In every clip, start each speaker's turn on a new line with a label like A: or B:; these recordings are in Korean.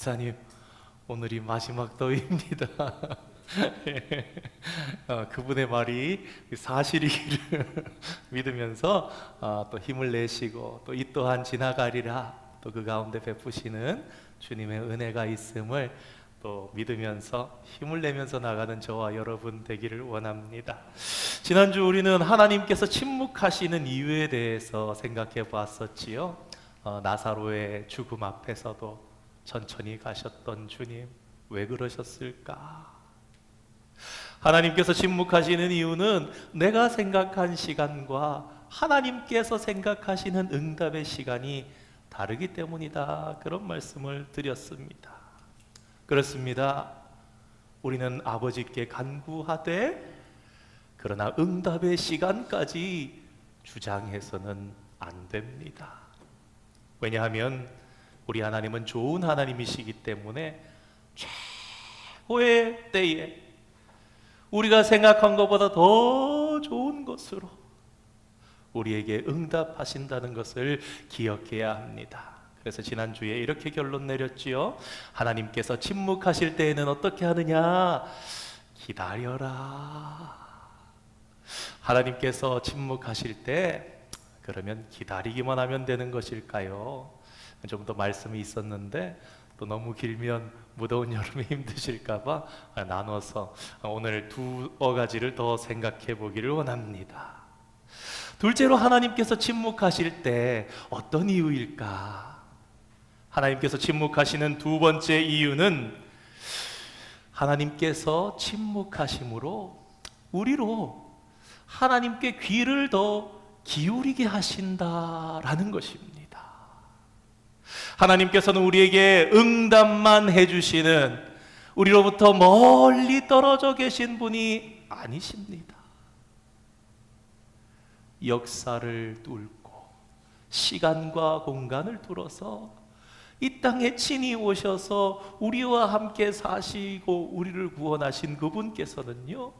A: 목사님, 오늘이 마지막 더위입니다. 그분의 말이 사실이기를 믿으면서 또 힘을 내시고 또 이 또한 지나가리라, 또 그 가운데 베푸시는 주님의 은혜가 있음을 또 믿으면서 힘을 내면서 나가는 저와 여러분 되기를 원합니다. 지난주 우리는 하나님께서 침묵하시는 이유에 대해서 생각해 보았었지요. 나사로의 죽음 앞에서도 천천히 가셨던 주님, 왜 그러셨을까? 하나님께서 침묵하시는 이유는 내가 생각한 시간과 하나님께서 생각하시는 응답의 시간이 다르기 때문이다, 그런 말씀을 드렸습니다. 그렇습니다. 우리는 아버지께 간구하되 그러나 응답의 시간까지 주장해서는 안 됩니다. 왜냐하면 우리 하나님은 좋은 하나님이시기 때문에 최고의 때에 우리가 생각한 것보다 더 좋은 것으로 우리에게 응답하신다는 것을 기억해야 합니다. 그래서 지난주에 이렇게 결론 내렸지요. 하나님께서 침묵하실 때에는 어떻게 하느냐? 기다려라. 하나님께서 침묵하실 때 그러면 기다리기만 하면 되는 것일까요? 좀 더 말씀이 있었는데 또 너무 길면 무더운 여름에 힘드실까봐 나눠서 오늘 두 가지를 더 생각해 보기를 원합니다. 둘째로, 하나님께서 침묵하실 때 어떤 이유일까? 하나님께서 침묵하시는 두 번째 이유는 하나님께서 침묵하심으로 우리로 하나님께 귀를 더 기울이게 하신다라는 것입니다. 하나님께서는 우리에게 응답만 해주시는, 우리로부터 멀리 떨어져 계신 분이 아니십니다. 역사를 뚫고 시간과 공간을 뚫어서 이 땅에 친히 오셔서 우리와 함께 사시고 우리를 구원하신 그분께서는요,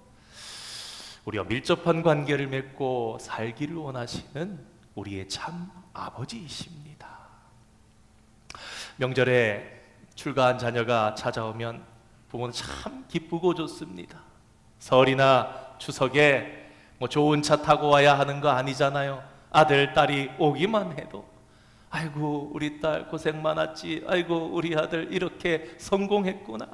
A: 우리와 밀접한 관계를 맺고 살기를 원하시는 우리의 참 아버지이십니다. 명절에 출가한 자녀가 찾아오면 부모는 참 기쁘고 좋습니다. 설이나 추석에 좋은 차 타고 와야 하는 거 아니잖아요. 아들, 딸이 오기만 해도 아이고 우리 딸 고생 많았지, 아이고 우리 아들 이렇게 성공했구나.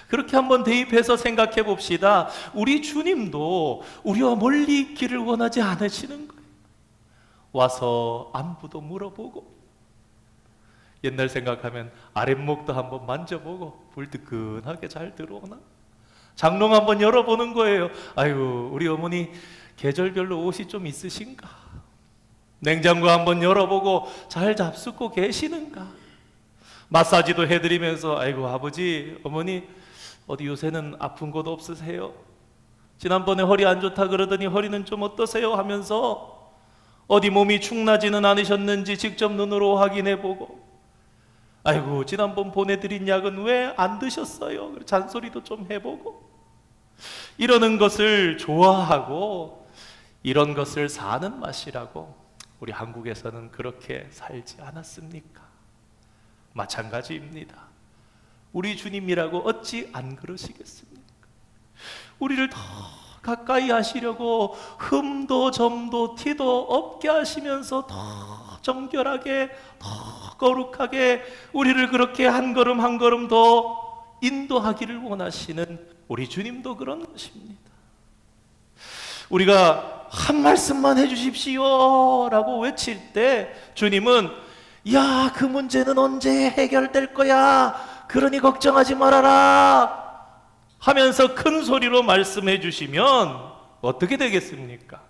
A: 그렇게 한번 대입해서 생각해 봅시다. 우리 주님도 우리와 멀리 있기를 원하지 않으시는 거예요. 와서 안부도 물어보고, 옛날 생각하면 아랫목도 한번 만져보고 불 뜨끈하게 잘 들어오나? 장롱 한번 열어보는 거예요. 아이고 우리 어머니 계절별로 옷이 좀 있으신가? 냉장고 한번 열어보고 잘 잡수고 계시는가? 마사지도 해드리면서 아이고 아버지 어머니 어디 요새는 아픈 곳 없으세요? 지난번에 허리 안 좋다 그러더니 허리는 좀 어떠세요? 하면서 어디 몸이 축나지는 않으셨는지 직접 눈으로 확인해보고, 아이고 지난번 보내드린 약은 왜 안 드셨어요? 잔소리도 좀 해보고, 이러는 것을 좋아하고 이런 것을 사는 맛이라고 우리 한국에서는 그렇게 살지 않았습니까? 마찬가지입니다. 우리 주님이라고 어찌 안 그러시겠습니까? 우리를 더 가까이 하시려고 흠도 점도 티도 없게 하시면서 더 정결하게, 더 거룩하게 우리를 그렇게 한 걸음 한 걸음 더 인도하기를 원하시는 우리 주님도 그런 것입니다. 우리가 한 말씀만 해주십시오 라고 외칠 때 주님은 야, 그 문제는 언제 해결될 거야, 그러니 걱정하지 말아라 하면서 큰 소리로 말씀해 주시면 어떻게 되겠습니까?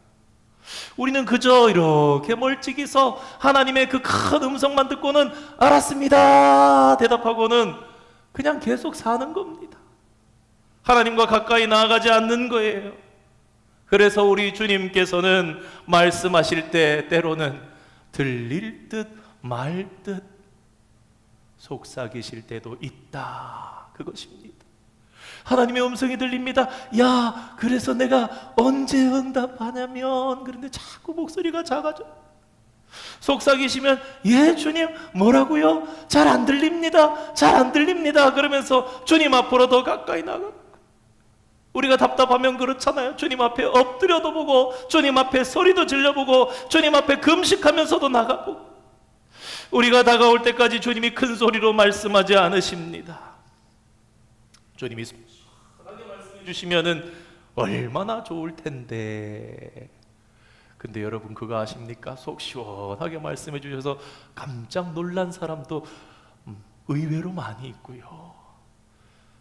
A: 우리는 그저 이렇게 멀찍이서 하나님의 그 큰 음성만 듣고는 알았습니다 대답하고는 그냥 계속 사는 겁니다. 하나님과 가까이 나아가지 않는 거예요. 그래서 우리 주님께서는 말씀하실 때 때로는 들릴 듯 말 듯 속삭이실 때도 있다, 그것입니다. 하나님의 음성이 들립니다. 야, 그래서 내가 언제 응답하냐면, 그런데 자꾸 목소리가 작아져. 속삭이시면 예 주님 뭐라고요? 잘 안 들립니다. 잘 안 들립니다. 그러면서 주님 앞으로 더 가까이 나가. 우리가 답답하면 그렇잖아요. 주님 앞에 엎드려도 보고 주님 앞에 소리도 질러보고 주님 앞에 금식하면서도 나가보고. 우리가 다가올 때까지 주님이 큰 소리로 말씀하지 않으십니다. 주님이 편하게 말씀해 주시면은 얼마나 좋을 텐데. 근데 여러분 그거 아십니까? 속 시원하게 말씀해 주셔서 깜짝 놀란 사람도 의외로 많이 있고요.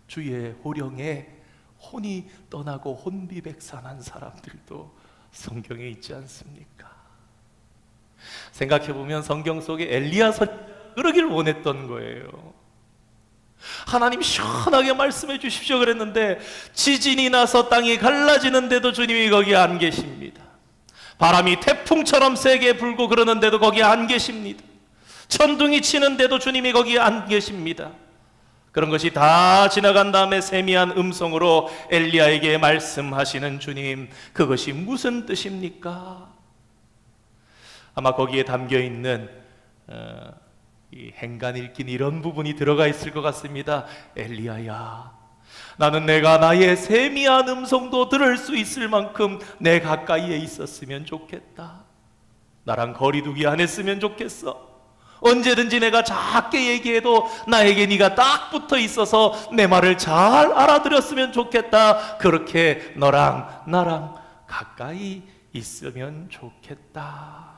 A: 주의 호령에 혼이 떠나고 혼비백산한 사람들도 성경에 있지 않습니까? 생각해보면 성경 속에 엘리야 선지자가 그러길 원했던 거예요. 하나님 시원하게 말씀해 주십시오 그랬는데 지진이 나서 땅이 갈라지는데도 주님이 거기 안 계십니다. 바람이 태풍처럼 세게 불고 그러는데도 거기 안 계십니다. 천둥이 치는데도 주님이 거기 안 계십니다. 그런 것이 다 지나간 다음에 세미한 음성으로 엘리야에게 말씀하시는 주님, 그것이 무슨 뜻입니까? 아마 거기에 담겨있는 이 행간 읽긴 이런 부분이 들어가 있을 것 같습니다. 엘리야야, 나는 내가 나의 세미한 음성도 들을 수 있을 만큼 내 가까이에 있었으면 좋겠다. 나랑 거리두기 안 했으면 좋겠어. 언제든지 내가 작게 얘기해도 나에게 네가 딱 붙어 있어서 내 말을 잘 알아들었으면 좋겠다. 그렇게 너랑 나랑 가까이 있으면 좋겠다.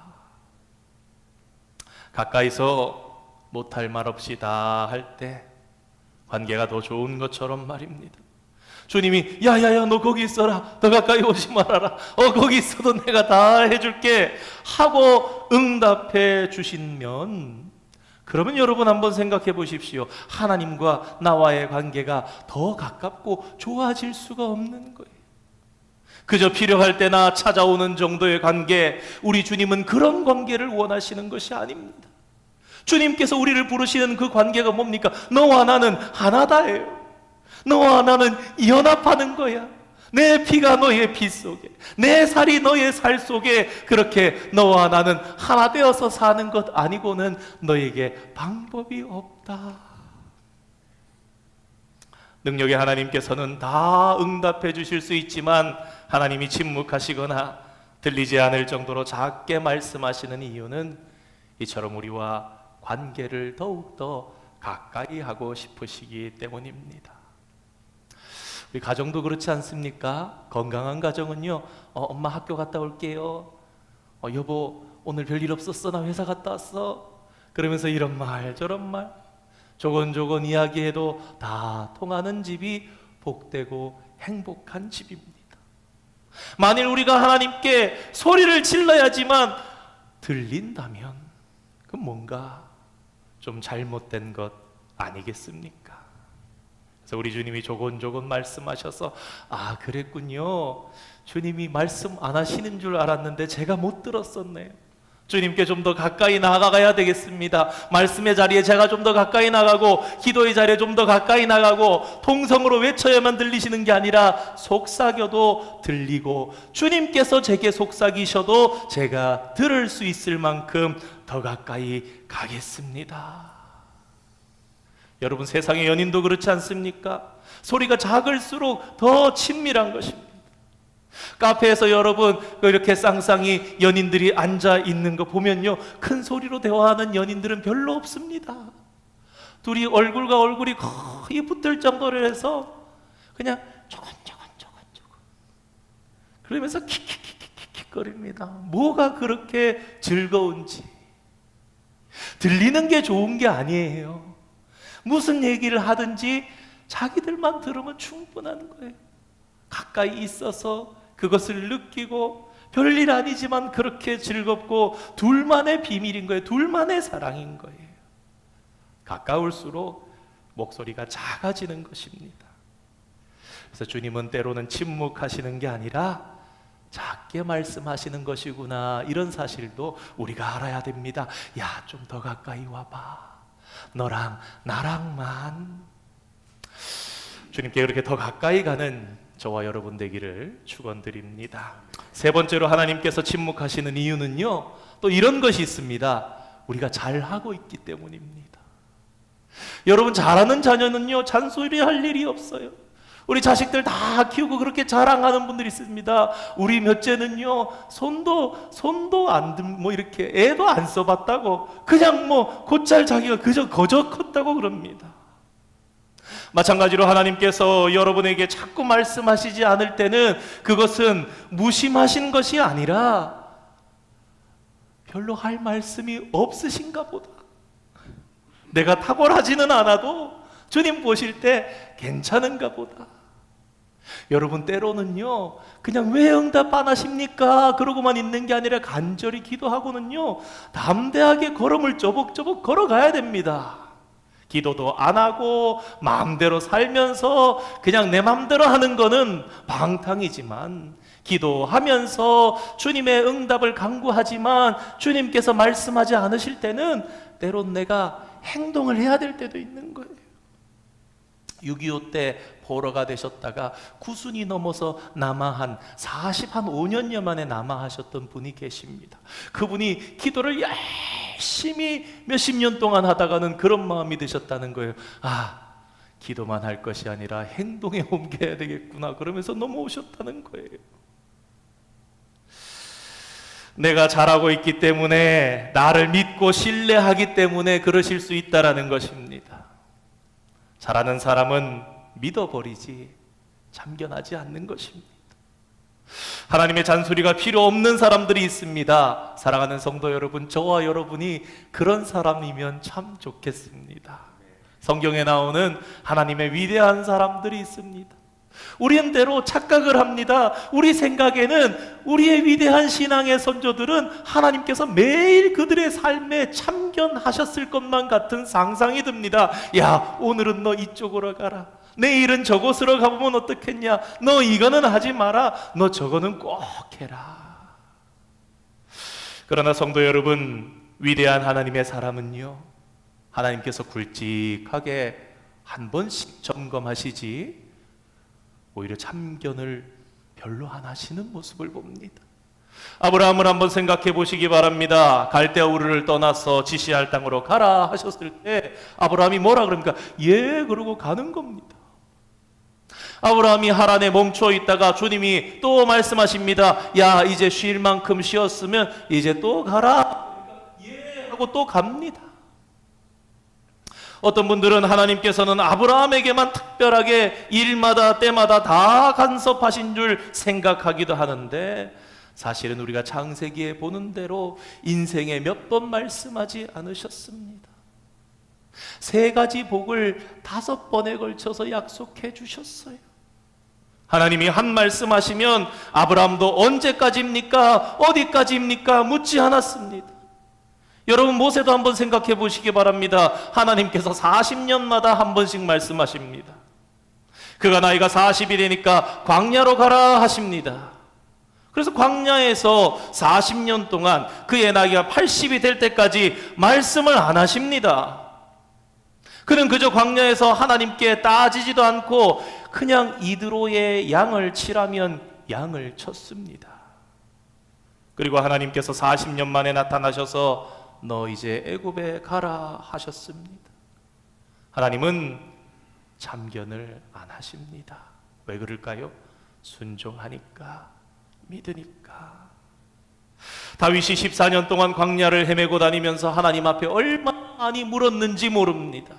A: 가까이서 못할 말 없이 다 할 때 관계가 더 좋은 것처럼 말입니다. 주님이 야야야 너 거기 있어라, 더 가까이 오지 말아라, 거기 있어도 내가 다 해줄게 하고 응답해 주시면, 그러면 여러분 한번 생각해 보십시오. 하나님과 나와의 관계가 더 가깝고 좋아질 수가 없는 거예요. 그저 필요할 때나 찾아오는 정도의 관계, 우리 주님은 그런 관계를 원하시는 것이 아닙니다. 주님께서 우리를 부르시는 그 관계가 뭡니까? 너와 나는 하나다예요. 너와 나는 연합하는 거야. 내 피가 너의 피 속에, 내 살이 너의 살 속에, 그렇게 너와 나는 하나 되어서 사는 것 아니고는 너에게 방법이 없다. 능력의 하나님께서는 다 응답해 주실 수 있지만 하나님이 침묵하시거나 들리지 않을 정도로 작게 말씀하시는 이유는 이처럼 우리와 관계를 더욱더 가까이 하고 싶으시기 때문입니다. 우리 가정도 그렇지 않습니까? 건강한 가정은요, 엄마 학교 갔다 올게요. 여보 오늘 별일 없었어? 나 회사 갔다 왔어? 그러면서 이런 말 저런 말 조곤조곤 이야기해도 다 통하는 집이 복되고 행복한 집입니다. 만일 우리가 하나님께 소리를 질러야지만 들린다면 그건 뭔가 좀 잘못된 것 아니겠습니까? 그래서 우리 주님이 조곤조곤 말씀하셔서 아 그랬군요, 주님이 말씀 안 하시는 줄 알았는데 제가 못 들었었네요. 주님께 좀 더 가까이 나아가야 되겠습니다. 말씀의 자리에 제가 좀 더 가까이 나가고 기도의 자리에 좀 더 가까이 나가고 통성으로 외쳐야만 들리시는 게 아니라 속삭여도 들리고 주님께서 제게 속삭이셔도 제가 들을 수 있을 만큼 더 가까이 가겠습니다. 여러분 세상의 연인도 그렇지 않습니까? 소리가 작을수록 더 친밀한 것입니다. 카페에서 여러분 이렇게 쌍쌍이 연인들이 앉아 있는 거 보면요, 큰 소리로 대화하는 연인들은 별로 없습니다. 둘이 얼굴과 얼굴이 거의 붙을 정도로 해서 그냥 조곤조곤 그러면서 킥킥킥킥킥거립니다. 뭐가 그렇게 즐거운지. 들리는 게 좋은 게 아니에요. 무슨 얘기를 하든지 자기들만 들으면 충분한 거예요. 가까이 있어서 그것을 느끼고 별일 아니지만 그렇게 즐겁고 둘만의 비밀인 거예요. 둘만의 사랑인 거예요. 가까울수록 목소리가 작아지는 것입니다. 그래서 주님은 때로는 침묵하시는 게 아니라 작게 말씀하시는 것이구나, 이런 사실도 우리가 알아야 됩니다. 야, 좀 더 가까이 와봐. 너랑 나랑만. 주님께 그렇게 더 가까이 가는 저와 여러분 되기를 축원드립니다. 세 번째로 하나님께서 침묵하시는 이유는요, 또 이런 것이 있습니다. 우리가 잘하고 있기 때문입니다. 여러분, 잘하는 자녀는요, 잔소리할 일이 없어요. 우리 자식들 다 키우고 그렇게 자랑하는 분들이 있습니다. 우리 몇째는요, 손도 안 뭐 이렇게 애도 안 써봤다고, 그냥 뭐 곧잘 자기가 그저 거저 컸다고 그럽니다. 마찬가지로 하나님께서 여러분에게 자꾸 말씀하시지 않을 때는 그것은 무심하신 것이 아니라 별로 할 말씀이 없으신가 보다. 내가 탁월하지는 않아도 주님 보실 때 괜찮은가 보다. 여러분, 때로는요, 그냥 왜 응답 안 하십니까? 그러고만 있는 게 아니라 간절히 기도하고는요, 담대하게 걸음을 쪼벅쪼벅 걸어가야 됩니다. 기도도 안 하고 마음대로 살면서 그냥 내 마음대로 하는 거는 방탕이지만, 기도하면서 주님의 응답을 간구하지만 주님께서 말씀하지 않으실 때는 때론 내가 행동을 해야 될 때도 있는 거예요. 6.25 때 포로가 되셨다가 구순이 넘어서 남아한 5년여 만에 남아하셨던 분이 계십니다. 그분이 기도를 열심히 몇십 년 동안 하다가는 그런 마음이 드셨다는 거예요. 기도만 할 것이 아니라 행동에 옮겨야 되겠구나, 그러면서 넘어오셨다는 거예요. 내가 잘하고 있기 때문에, 나를 믿고 신뢰하기 때문에 그러실 수 있다라는 것입니다. 잘하는 사람은 믿어버리지 참견하지 않는 것입니다. 하나님의 잔소리가 필요 없는 사람들이 있습니다. 사랑하는 성도 여러분, 저와 여러분이 그런 사람이면 참 좋겠습니다. 성경에 나오는 하나님의 위대한 사람들이 있습니다. 우리는 때로 착각을 합니다. 우리 생각에는 우리의 위대한 신앙의 선조들은 하나님께서 매일 그들의 삶에 참견하셨을 것만 같은 상상이 듭니다. 야, 오늘은 너 이쪽으로 가라, 내일은 저곳으로 가보면 어떻겠냐, 너 이거는 하지 마라, 너 저거는 꼭 해라. 그러나 성도 여러분, 위대한 하나님의 사람은요, 하나님께서 굵직하게 한 번씩 점검하시지 오히려 참견을 별로 안 하시는 모습을 봅니다. 아브라함을 한번 생각해 보시기 바랍니다. 갈대아 우르를 떠나서 지시할 땅으로 가라 하셨을 때 아브라함이 뭐라 그럽니까? 예, 그러고 가는 겁니다. 아브라함이 하란에 멈춰 있다가 주님이 또 말씀하십니다. 야, 이제 쉴 만큼 쉬었으면 이제 또 가라. 예 하고 또 갑니다. 어떤 분들은 하나님께서는 아브라함에게만 특별하게 일마다 때마다 다 간섭하신 줄 생각하기도 하는데, 사실은 우리가 창세기에 보는 대로 인생에 몇 번 말씀하지 않으셨습니다. 3가지 복을 5번에 걸쳐서 약속해 주셨어요. 하나님이 한 말씀하시면 아브라함도 언제까지입니까? 어디까지입니까? 묻지 않았습니다. 여러분, 모세도 한번 생각해 보시기 바랍니다. 하나님께서 40년마다 한 번씩 말씀하십니다. 그가 나이가 40이 되니까 광야로 가라 하십니다. 그래서 광야에서 40년 동안 그의 나이가 80이 될 때까지 말씀을 안 하십니다. 그는 그저 광야에서 하나님께 따지지도 않고 그냥 이드로의 양을 치라면 양을 쳤습니다. 그리고 하나님께서 40년 만에 나타나셔서 너 이제 애굽에 가라 하셨습니다. 하나님은 참견을 안 하십니다. 왜 그럴까요? 순종하니까, 믿으니까. 다윗이 14년 동안 광야를 헤매고 다니면서 하나님 앞에 얼마나 많이 물었는지 모릅니다.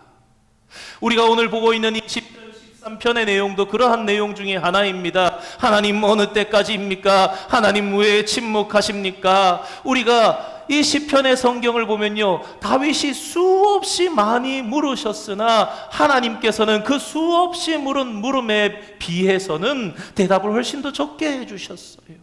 A: 우리가 오늘 보고 있는 이 10편 13편의 내용도 그러한 내용 중에 하나입니다. 하나님 어느 때까지입니까? 하나님 왜 침묵하십니까? 우리가 이 시편의 성경을 보면요, 다윗이 수없이 많이 물으셨으나 하나님께서는 그 수없이 물은 물음에 비해서는 대답을 훨씬 더 적게 해주셨어요.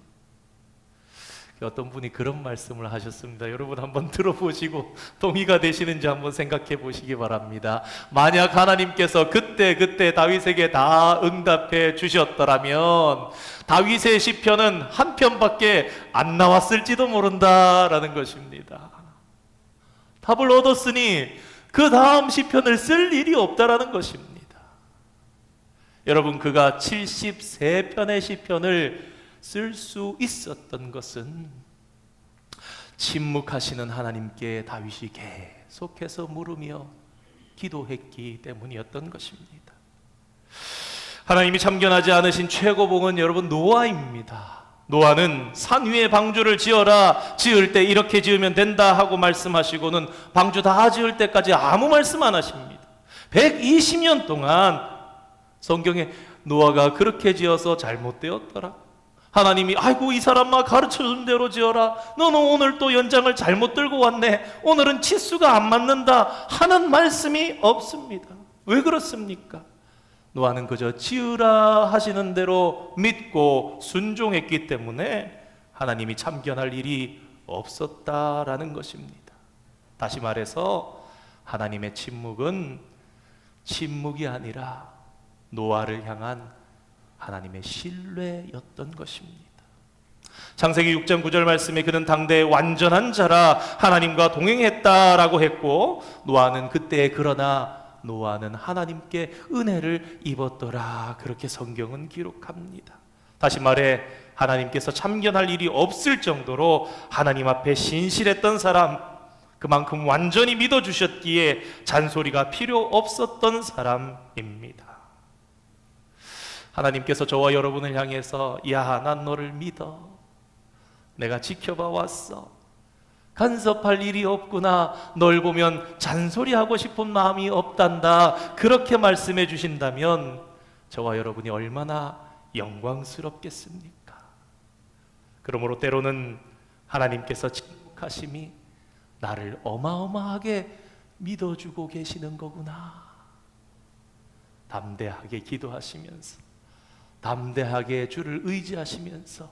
A: 어떤 분이 그런 말씀을 하셨습니다. 여러분 한번 들어보시고 동의가 되시는지 한번 생각해 보시기 바랍니다. 만약 하나님께서 그때 다윗에게 다 응답해 주셨더라면 다윗의 시편은 한 편밖에 안 나왔을지도 모른다라는 것입니다. 답을 얻었으니 그 다음 시편을 쓸 일이 없다라는 것입니다. 여러분, 그가 73편의 시편을 쓸 수 있었던 것은 침묵하시는 하나님께 다윗이 계속해서 물으며 기도했기 때문이었던 것입니다. 하나님이 참견하지 않으신 최고봉은 여러분 노아입니다. 노아는 산 위에 방주를 지어라, 지을 때 이렇게 지으면 된다 하고 말씀하시고는 방주 다 지을 때까지 아무 말씀 안 하십니다. 120년 동안 성경에 노아가 그렇게 지어서 잘못되었더라, 하나님이 아이고 이 사람아 가르쳐준 대로 지어라, 너는 오늘 또 연장을 잘못 들고 왔네, 오늘은 치수가 안 맞는다 하는 말씀이 없습니다. 왜 그렇습니까? 노아는 그저 지으라 하시는 대로 믿고 순종했기 때문에 하나님이 참견할 일이 없었다라는 것입니다. 다시 말해서 하나님의 침묵은 침묵이 아니라 노아를 향한 하나님의 신뢰였던 것입니다. 창세기 6장 9절 말씀에 그는 당대의 완전한 자라 하나님과 동행했다라고 했고, 노아는 그때 그러나 노아는 하나님께 은혜를 입었더라, 그렇게 성경은 기록합니다. 다시 말해 하나님께서 참견할 일이 없을 정도로 하나님 앞에 신실했던 사람, 그만큼 완전히 믿어주셨기에 잔소리가 필요 없었던 사람입니다. 하나님께서 저와 여러분을 향해서 야, 난 너를 믿어, 내가 지켜봐 왔어, 간섭할 일이 없구나, 널 보면 잔소리하고 싶은 마음이 없단다, 그렇게 말씀해 주신다면 저와 여러분이 얼마나 영광스럽겠습니까? 그러므로 때로는 하나님께서 침묵하심이 나를 어마어마하게 믿어주고 계시는 거구나, 담대하게 기도하시면서 담대하게 주를 의지하시면서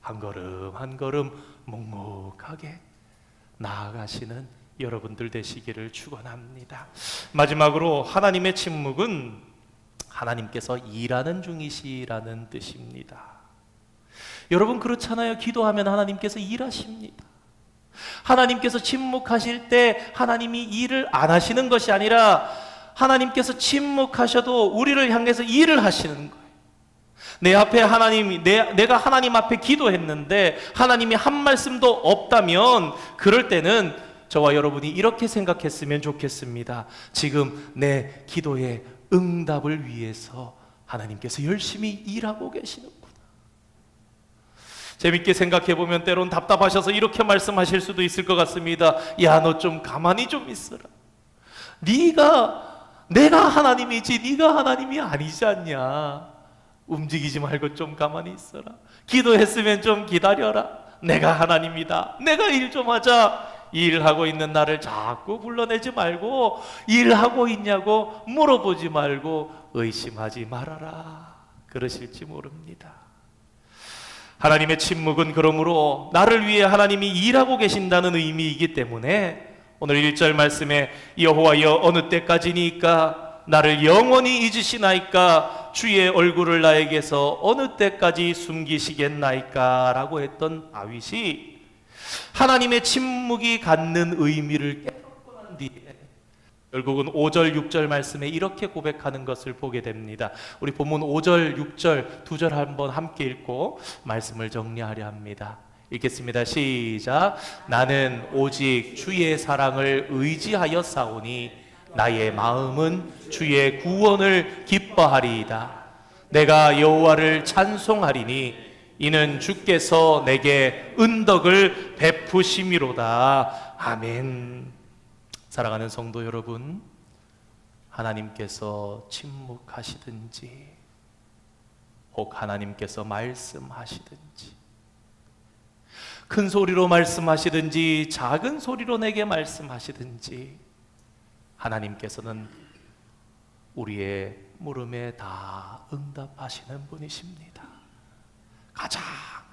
A: 한 걸음 한 걸음 묵묵하게 나아가시는 여러분들 되시기를 축원합니다. 마지막으로 하나님의 침묵은 하나님께서 일하는 중이시라는 뜻입니다. 여러분 그렇잖아요. 기도하면 하나님께서 일하십니다. 하나님께서 침묵하실 때 하나님이 일을 안 하시는 것이 아니라 하나님께서 침묵하셔도 우리를 향해서 일을 하시는 거예요. 내 앞에 하나님이 내가 하나님 앞에 기도했는데 하나님이 한 말씀도 없다면 그럴 때는 저와 여러분이 이렇게 생각했으면 좋겠습니다. 지금 내 기도의 응답을 위해서 하나님께서 열심히 일하고 계시는구나. 재밌게 생각해보면 때론 답답하셔서 이렇게 말씀하실 수도 있을 것 같습니다. 야, 너 좀 가만히 좀 있어라. 내가 하나님이지 네가 하나님이 아니지 않냐. 움직이지 말고 좀 가만히 있어라. 기도했으면 좀 기다려라. 내가 하나님이다. 내가 일 좀 하자. 일하고 있는 나를 자꾸 불러내지 말고, 일하고 있냐고 물어보지 말고 의심하지 말아라. 그러실지 모릅니다. 하나님의 침묵은 그러므로 나를 위해 하나님이 일하고 계신다는 의미이기 때문에 오늘 1절 말씀에 여호와여 어느 때까지니까 나를 영원히 잊으시나이까 주의 얼굴을 나에게서 어느 때까지 숨기시겠나이까 라고 했던 다윗이 하나님의 침묵이 갖는 의미를 깨닫고 난 뒤에 결국은 5절 6절 말씀에 이렇게 고백하는 것을 보게 됩니다. 우리 본문 5절 6절 두 절 한번 함께 읽고 말씀을 정리하려 합니다. 읽겠습니다. 시작. 나는 오직 주의 사랑을 의지하여 싸우니 나의 마음은 주의 구원을 기뻐하리이다. 내가 여호와를 찬송하리니 이는 주께서 내게 은덕을 베푸심이로다. 아멘. 사랑하는 성도 여러분, 하나님께서 침묵하시든지 혹 하나님께서 말씀하시든지 큰 소리로 말씀하시든지 작은 소리로 내게 말씀하시든지 하나님께서는 우리의 물음에 다 응답하시는 분이십니다. 가장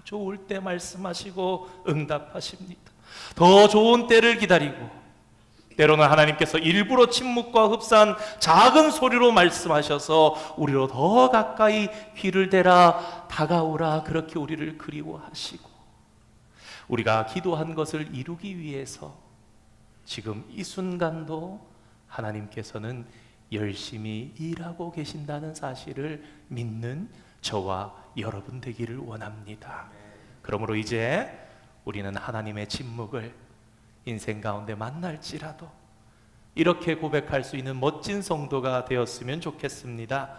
A: 좋을 때 말씀하시고 응답하십니다. 더 좋은 때를 기다리고 때로는 하나님께서 일부러 침묵과 흡사한 작은 소리로 말씀하셔서 우리로 더 가까이 귀를 대라 다가오라 그렇게 우리를 그리워하시고 우리가 기도한 것을 이루기 위해서 지금 이 순간도 하나님께서는 열심히 일하고 계신다는 사실을 믿는 저와 여러분 되기를 원합니다. 그러므로 이제 우리는 하나님의 침묵을 인생 가운데 만날지라도 이렇게 고백할 수 있는 멋진 성도가 되었으면 좋겠습니다.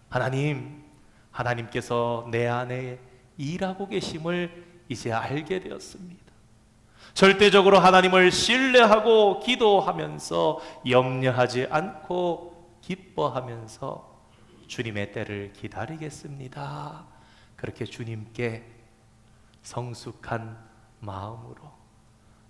A: 하나님, 하나님께서 내 안에 일하고 계심을 이제 알게 되었습니다. 절대적으로 하나님을 신뢰하고 기도하면서 염려하지 않고 기뻐하면서 주님의 때를 기다리겠습니다. 그렇게 주님께 성숙한 마음으로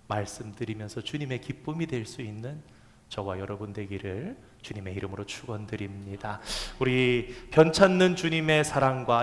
A: 말씀드리면서 주님의 기쁨이 될 수 있는 저와 여러분 되기를 주님의 이름으로 축원드립니다. 우리 변찮는 주님의 사랑과